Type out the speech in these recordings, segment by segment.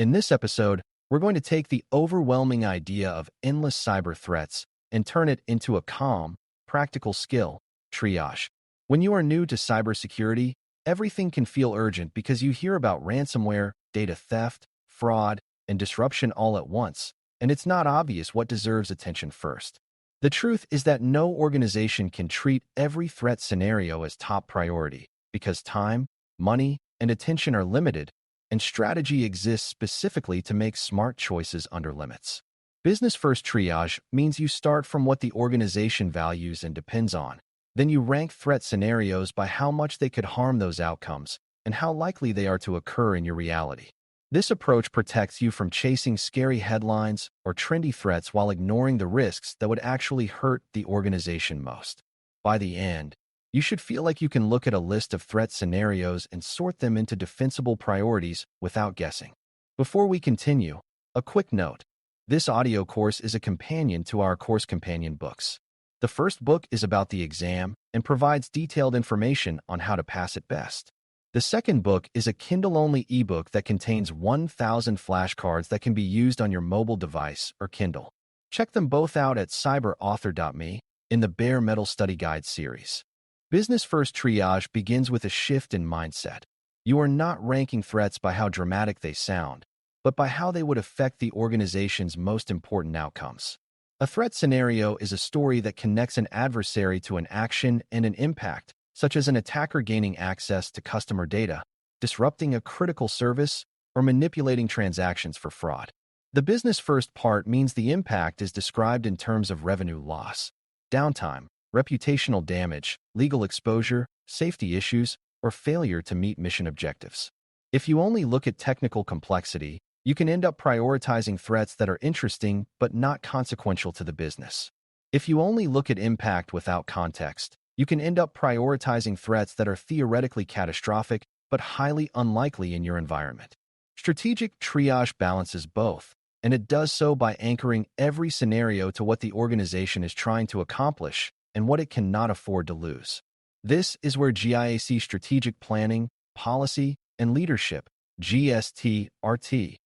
In this episode, we're going to take the overwhelming idea of endless cyber threats and turn it into a calm, practical skill: triage. When you are new to cybersecurity, everything can feel urgent because you hear about ransomware, data theft, fraud, and disruption all at once, and it's not obvious what deserves attention first. The truth is that no organization can treat every threat scenario as top priority because time, money, and attention are limited, and strategy exists specifically to make smart choices under limits. Business-first triage means you start from what the organization values and depends on. Then you rank threat scenarios by how much they could harm those outcomes and how likely they are to occur in your reality. This approach protects you from chasing scary headlines or trendy threats while ignoring the risks that would actually hurt the organization most. By the end, you should feel like you can look at a list of threat scenarios and sort them into defensible priorities without guessing. Before we continue, a quick note. This audio course is a companion to our course companion books. The first book is about the exam and provides detailed information on how to pass it best. The second book is a Kindle-only ebook that contains 1,000 flashcards that can be used on your mobile device or Kindle. Check them both out at cyber.author.me in the Bare Metal Study Guide series. Business-first triage begins with a shift in mindset. You are not ranking threats by how dramatic they sound, but by how they would affect the organization's most important outcomes. A threat scenario is a story that connects an adversary to an action and an impact, such as an attacker gaining access to customer data, disrupting a critical service, or manipulating transactions for fraud. The business-first part means the impact is described in terms of revenue loss, downtime, reputational damage, legal exposure, safety issues, or failure to meet mission objectives. If you only look at technical complexity, you can end up prioritizing threats that are interesting but not consequential to the business. If you only look at impact without context, you can end up prioritizing threats that are theoretically catastrophic but highly unlikely in your environment. Strategic triage balances both, and it does so by anchoring every scenario to what the organization is trying to accomplish and what it cannot afford to lose. This is where GIAC strategic planning, policy, and leadership, GST-RT,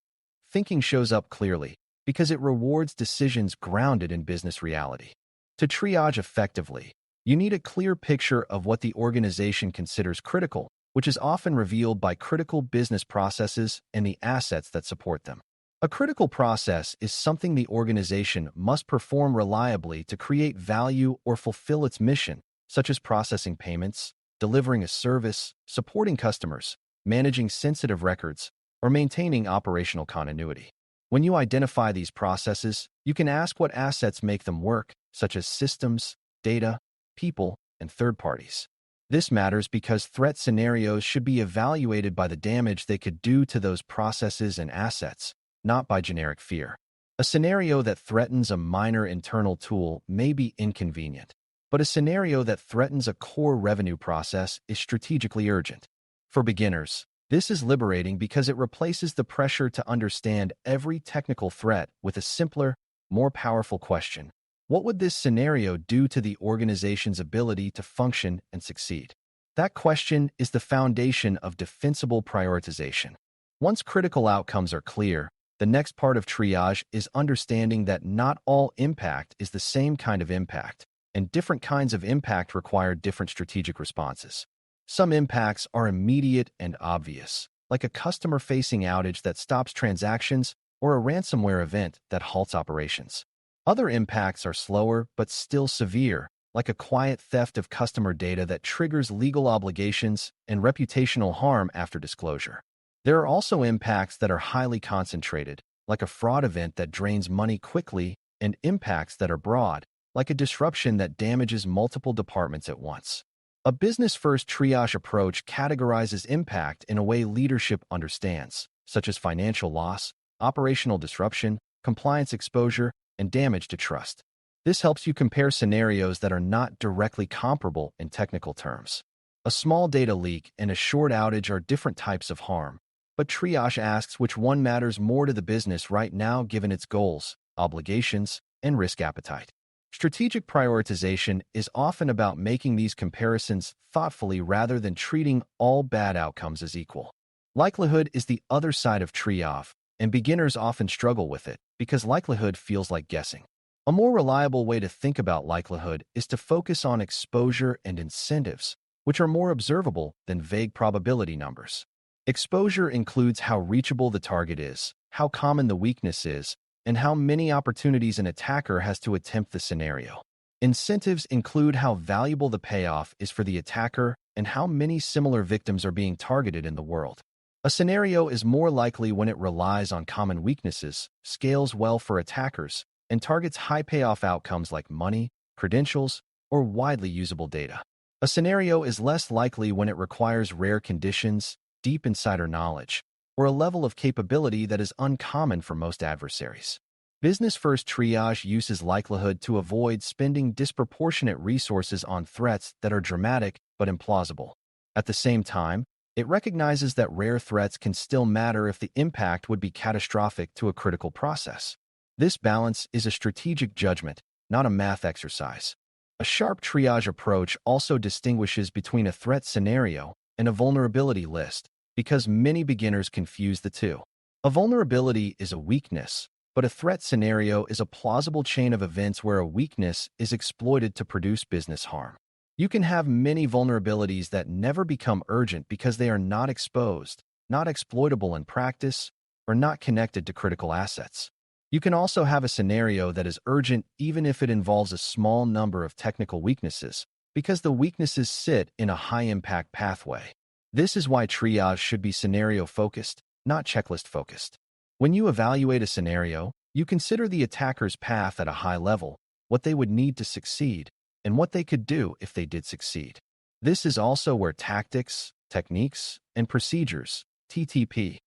thinking shows up clearly because it rewards decisions grounded in business reality. To triage effectively, you need a clear picture of what the organization considers critical, which is often revealed by critical business processes and the assets that support them. A critical process is something the organization must perform reliably to create value or fulfill its mission, such as processing payments, delivering a service, supporting customers, managing sensitive records, or maintaining operational continuity. When you identify these processes, you can ask what assets make them work, such as systems, data, people, and third parties. This matters because threat scenarios should be evaluated by the damage they could do to those processes and assets, not by generic fear. A scenario that threatens a minor internal tool may be inconvenient, but a scenario that threatens a core revenue process is strategically urgent. For beginners, this is liberating because it replaces the pressure to understand every technical threat with a simpler, more powerful question: what would this scenario do to the organization's ability to function and succeed? That question is the foundation of defensible prioritization. Once critical outcomes are clear, the next part of triage is understanding that not all impact is the same kind of impact, and different kinds of impact require different strategic responses. Some impacts are immediate and obvious, like a customer-facing outage that stops transactions or a ransomware event that halts operations. Other impacts are slower but still severe, like a quiet theft of customer data that triggers legal obligations and reputational harm after disclosure. There are also impacts that are highly concentrated, like a fraud event that drains money quickly, and impacts that are broad, like a disruption that damages multiple departments at once. A business-first triage approach categorizes impact in a way leadership understands, such as financial loss, operational disruption, compliance exposure, and damage to trust. This helps you compare scenarios that are not directly comparable in technical terms. A small data leak and a short outage are different types of harm, but triage asks which one matters more to the business right now given its goals, obligations, and risk appetite. Strategic prioritization is often about making these comparisons thoughtfully rather than treating all bad outcomes as equal. Likelihood is the other side of triage, and beginners often struggle with it because likelihood feels like guessing. A more reliable way to think about likelihood is to focus on exposure and incentives, which are more observable than vague probability numbers. Exposure includes how reachable the target is, how common the weakness is, and how many opportunities an attacker has to attempt the scenario. Incentives include how valuable the payoff is for the attacker and how many similar victims are being targeted in the world. A scenario is more likely when it relies on common weaknesses, scales well for attackers, and targets high payoff outcomes like money, credentials, or widely usable data. A scenario is less likely when it requires rare conditions, deep insider knowledge, or a level of capability that is uncommon for most adversaries. Business-first triage uses likelihood to avoid spending disproportionate resources on threats that are dramatic but implausible. At the same time, it recognizes that rare threats can still matter if the impact would be catastrophic to a critical process. This balance is a strategic judgment, not a math exercise. A sharp triage approach also distinguishes between a threat scenario and a vulnerability list because many beginners confuse the two. A vulnerability is a weakness, but a threat scenario is a plausible chain of events where a weakness is exploited to produce business harm. You can have many vulnerabilities that never become urgent because they are not exposed, not exploitable in practice, or not connected to critical assets. You can also have a scenario that is urgent even if it involves a small number of technical weaknesses, because the weaknesses sit in a high-impact pathway. This is why triage should be scenario-focused, not checklist-focused. When you evaluate a scenario, you consider the attacker's path at a high level, what they would need to succeed, and what they could do if they did succeed. This is also where tactics, techniques, and procedures, TTP,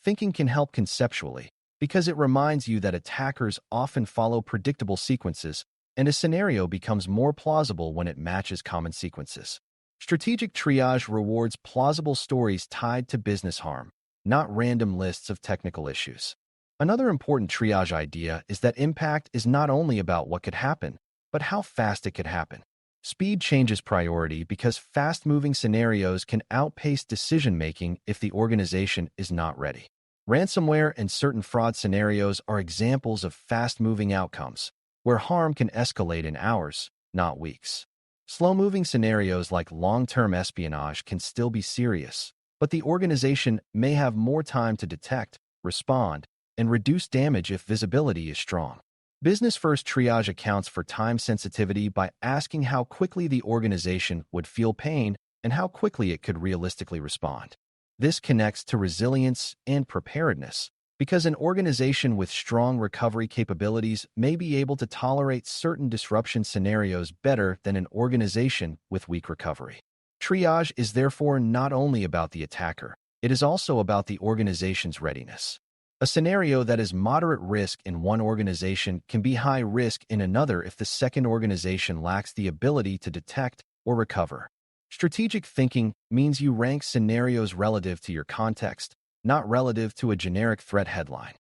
thinking can help conceptually, because it reminds you that attackers often follow predictable sequences, and a scenario becomes more plausible when it matches common sequences. Strategic triage rewards plausible stories tied to business harm, not random lists of technical issues. Another important triage idea is that impact is not only about what could happen, but how fast it could happen. Speed changes priority because fast-moving scenarios can outpace decision-making if the organization is not ready. Ransomware and certain fraud scenarios are examples of fast-moving outcomes, where harm can escalate in hours, not weeks. Slow-moving scenarios like long-term espionage can still be serious, but the organization may have more time to detect, respond, and reduce damage if visibility is strong. Business-first triage accounts for time sensitivity by asking how quickly the organization would feel pain and how quickly it could realistically respond. This connects to resilience and preparedness, because an organization with strong recovery capabilities may be able to tolerate certain disruption scenarios better than an organization with weak recovery. Triage is therefore not only about the attacker, it is also about the organization's readiness. A scenario that is moderate risk in one organization can be high risk in another if the second organization lacks the ability to detect or recover. Strategic thinking means you rank scenarios relative to your context, not relative to a generic threat headline.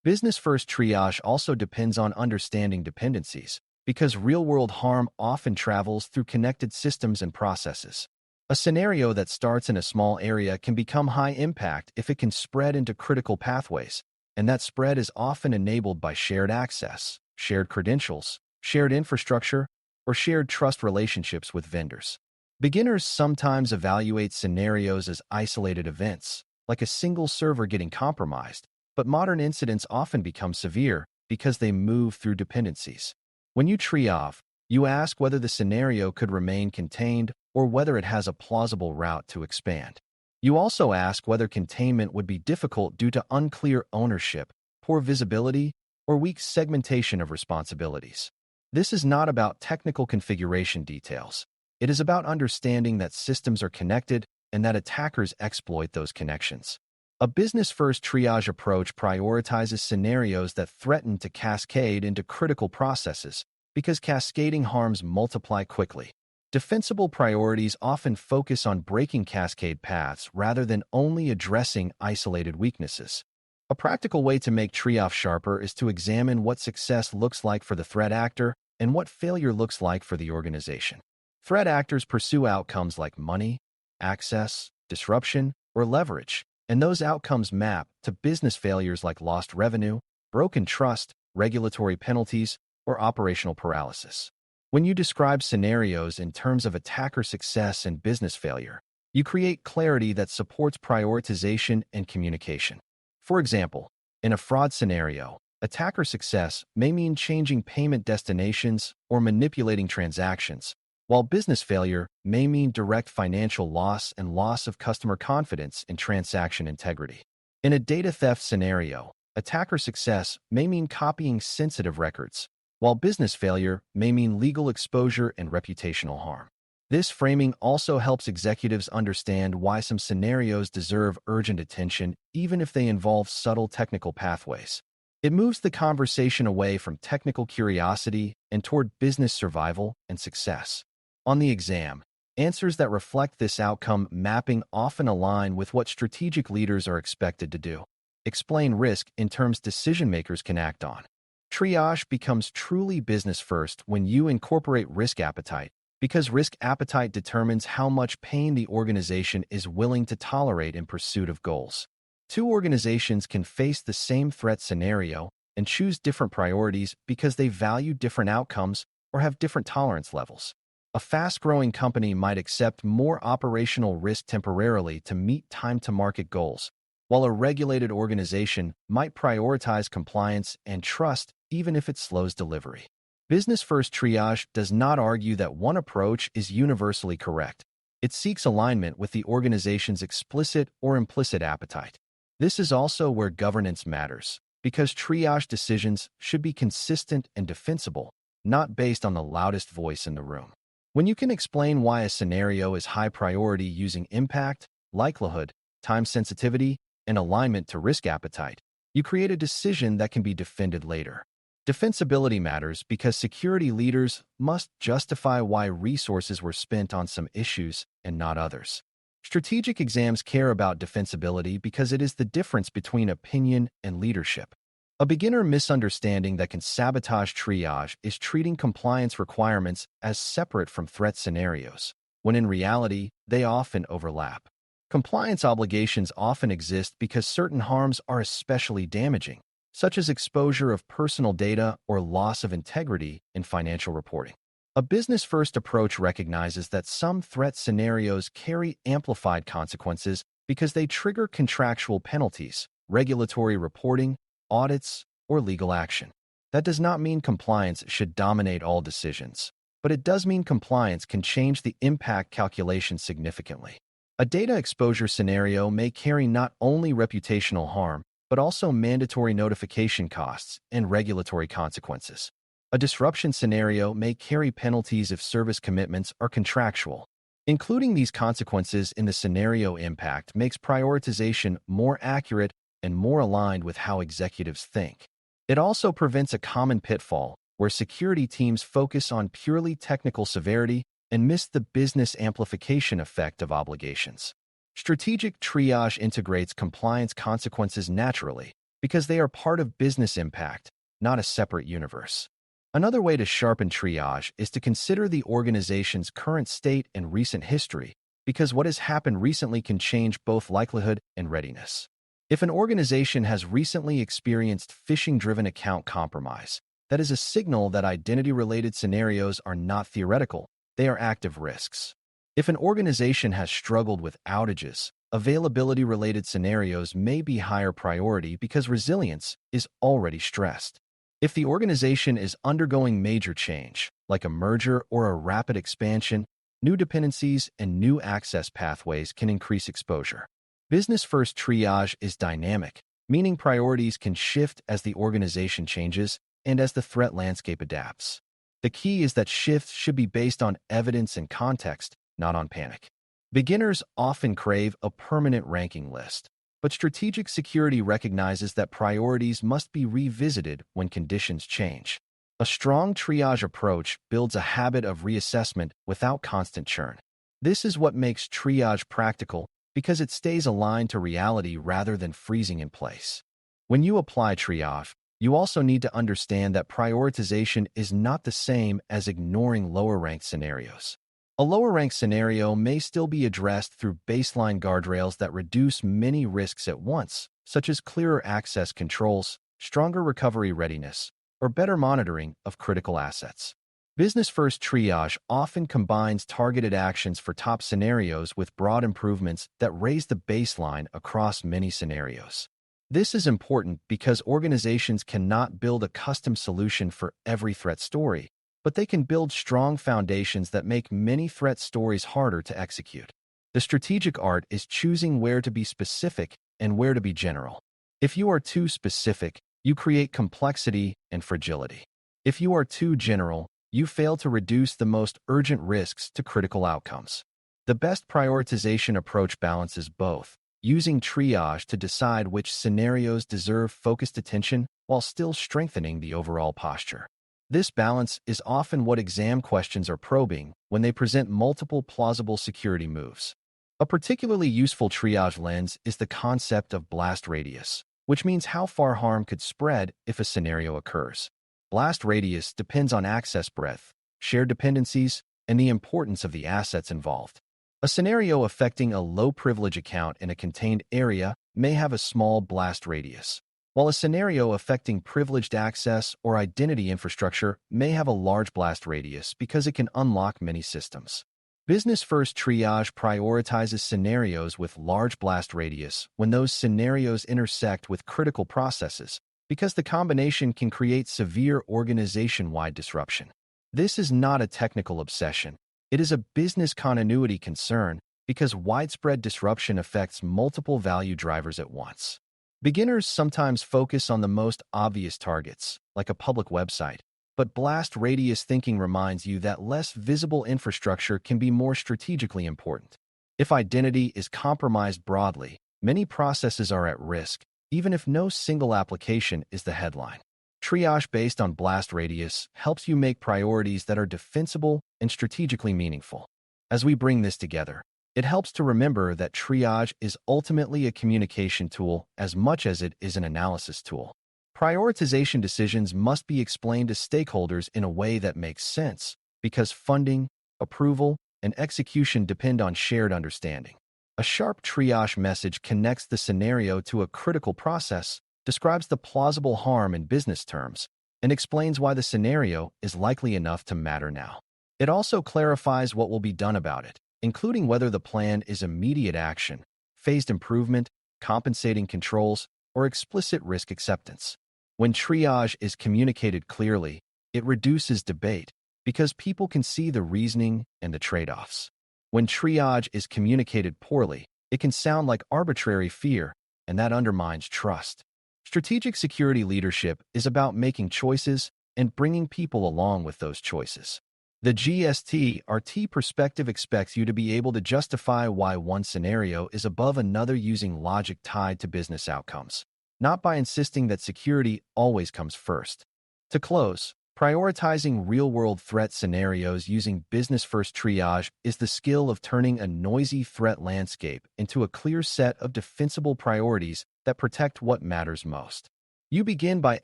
Business-first triage also depends on understanding dependencies, because real-world harm often travels through connected systems and processes. A scenario that starts in a small area can become high impact if it can spread into critical pathways, and that spread is often enabled by shared access, shared credentials, shared infrastructure, or shared trust relationships with vendors. Beginners sometimes evaluate scenarios as isolated events, like a single server getting compromised, but modern incidents often become severe because they move through dependencies. When you triage, you ask whether the scenario could remain contained or whether it has a plausible route to expand. You also ask whether containment would be difficult due to unclear ownership, poor visibility, or weak segmentation of responsibilities. This is not about technical configuration details. It is about understanding that systems are connected and that attackers exploit those connections. A business-first triage approach prioritizes scenarios that threaten to cascade into critical processes because cascading harms multiply quickly. Defensible priorities often focus on breaking cascade paths rather than only addressing isolated weaknesses. A practical way to make triage sharper is to examine what success looks like for the threat actor and what failure looks like for the organization. Threat actors pursue outcomes like money, access, disruption, or leverage, and those outcomes map to business failures like lost revenue, broken trust, regulatory penalties, or operational paralysis. When you describe scenarios in terms of attacker success and business failure, you create clarity that supports prioritization and communication. For example, in a fraud scenario, attacker success may mean changing payment destinations or manipulating transactions, while business failure may mean direct financial loss and loss of customer confidence in transaction integrity. In a data theft scenario, attacker success may mean copying sensitive records, while business failure may mean legal exposure and reputational harm. This framing also helps executives understand why some scenarios deserve urgent attention, even if they involve subtle technical pathways. It moves the conversation away from technical curiosity and toward business survival and success. On the exam, answers that reflect this outcome mapping often align with what strategic leaders are expected to do. Explain risk in terms decision-makers can act on. Triage becomes truly business-first when you incorporate risk appetite, because risk appetite determines how much pain the organization is willing to tolerate in pursuit of goals. Two organizations can face the same threat scenario and choose different priorities because they value different outcomes or have different tolerance levels. A fast-growing company might accept more operational risk temporarily to meet time-to-market goals, while a regulated organization might prioritize compliance and trust even if it slows delivery. Business-first triage does not argue that one approach is universally correct. It seeks alignment with the organization's explicit or implicit appetite. This is also where governance matters, because triage decisions should be consistent and defensible, not based on the loudest voice in the room. When you can explain why a scenario is high priority using impact, likelihood, time sensitivity, and alignment to risk appetite, you create a decision that can be defended later. Defensibility matters because security leaders must justify why resources were spent on some issues and not others. Strategic exams care about defensibility because it is the difference between opinion and leadership. A beginner misunderstanding that can sabotage triage is treating compliance requirements as separate from threat scenarios, when in reality, they often overlap. Compliance obligations often exist because certain harms are especially damaging, such as exposure of personal data or loss of integrity in financial reporting. A business-first approach recognizes that some threat scenarios carry amplified consequences because they trigger contractual penalties, regulatory reporting, audits, or legal action. That does not mean compliance should dominate all decisions, but it does mean compliance can change the impact calculation significantly. A data exposure scenario may carry not only reputational harm, but also mandatory notification costs and regulatory consequences. A disruption scenario may carry penalties if service commitments are contractual. Including these consequences in the scenario impact makes prioritization more accurate and more aligned with how executives think. It also prevents a common pitfall where security teams focus on purely technical severity and miss the business amplification effect of obligations. Strategic triage integrates compliance consequences naturally because they are part of business impact, not a separate universe. Another way to sharpen triage is to consider the organization's current state and recent history, because what has happened recently can change both likelihood and readiness. If an organization has recently experienced phishing-driven account compromise, that is a signal that identity-related scenarios are not theoretical, they are active risks. If an organization has struggled with outages, availability-related scenarios may be higher priority because resilience is already stressed. If the organization is undergoing major change, like a merger or a rapid expansion, new dependencies and new access pathways can increase exposure. Business-first triage is dynamic, meaning priorities can shift as the organization changes and as the threat landscape adapts. The key is that shifts should be based on evidence and context, not on panic. Beginners often crave a permanent ranking list, but strategic security recognizes that priorities must be revisited when conditions change. A strong triage approach builds a habit of reassessment without constant churn. This is what makes triage practical because it stays aligned to reality rather than freezing in place. When you apply triage, you also need to understand that prioritization is not the same as ignoring lower-ranked scenarios. A lower-ranked scenario may still be addressed through baseline guardrails that reduce many risks at once, such as clearer access controls, stronger recovery readiness, or better monitoring of critical assets. Business-first triage often combines targeted actions for top scenarios with broad improvements that raise the baseline across many scenarios. This is important because organizations cannot build a custom solution for every threat story, but they can build strong foundations that make many threat stories harder to execute. The strategic art is choosing where to be specific and where to be general. If you are too specific, you create complexity and fragility. If you are too general, you fail to reduce the most urgent risks to critical outcomes. The best prioritization approach balances both, using triage to decide which scenarios deserve focused attention while still strengthening the overall posture. This balance is often what exam questions are probing when they present multiple plausible security moves. A particularly useful triage lens is the concept of blast radius, which means how far harm could spread if a scenario occurs. Blast radius depends on access breadth, shared dependencies, and the importance of the assets involved. A scenario affecting a low-privilege account in a contained area may have a small blast radius, while a scenario affecting privileged access or identity infrastructure may have a large blast radius because it can unlock many systems. Business-first triage prioritizes scenarios with large blast radius when those scenarios intersect with critical processes, because the combination can create severe organization-wide disruption. This is not a technical obsession. It is a business continuity concern because widespread disruption affects multiple value drivers at once. Beginners sometimes focus on the most obvious targets, like a public website, but blast radius thinking reminds you that less visible infrastructure can be more strategically important. If identity is compromised broadly, many processes are at risk, even if no single application is the headline. Triage based on blast radius helps you make priorities that are defensible and strategically meaningful. As we bring this together, it helps to remember that triage is ultimately a communication tool as much as it is an analysis tool. Prioritization decisions must be explained to stakeholders in a way that makes sense, because funding, approval, and execution depend on shared understanding. A sharp triage message connects the scenario to a critical process, describes the plausible harm in business terms, and explains why the scenario is likely enough to matter now. It also clarifies what will be done about it, including whether the plan is immediate action, phased improvement, compensating controls, or explicit risk acceptance. When triage is communicated clearly, it reduces debate because people can see the reasoning and the trade-offs. When triage is communicated poorly, it can sound like arbitrary fear, and that undermines trust. Strategic security leadership is about making choices and bringing people along with those choices. The GST-RT perspective expects you to be able to justify why one scenario is above another using logic tied to business outcomes, not by insisting that security always comes first. To close, prioritizing real-world threat scenarios using business-first triage is the skill of turning a noisy threat landscape into a clear set of defensible priorities that protect what matters most. You begin by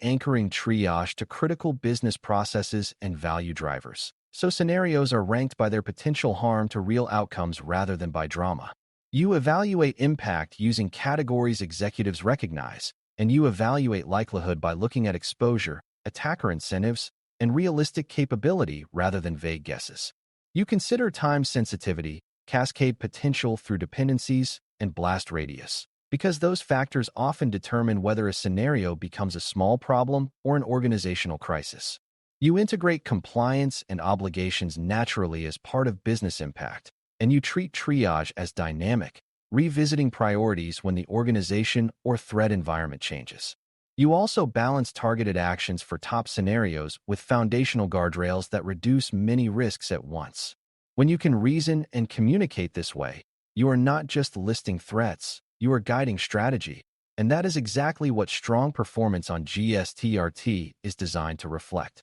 anchoring triage to critical business processes and value drivers, so scenarios are ranked by their potential harm to real outcomes rather than by drama. You evaluate impact using categories executives recognize, and you evaluate likelihood by looking at exposure, attacker incentives, and realistic capability rather than vague guesses. You consider time sensitivity, cascade potential through dependencies, and blast radius, because those factors often determine whether a scenario becomes a small problem or an organizational crisis. You integrate compliance and obligations naturally as part of business impact, and you treat triage as dynamic, revisiting priorities when the organization or threat environment changes. You also balance targeted actions for top scenarios with foundational guardrails that reduce many risks at once. When you can reason and communicate this way, you are not just listing threats, you are guiding strategy, and that is exactly what strong performance on GST-RT is designed to reflect.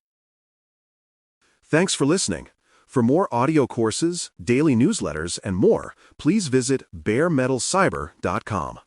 Thanks for listening. For more audio courses, daily newsletters, and more, please visit BareMetalCyber.com.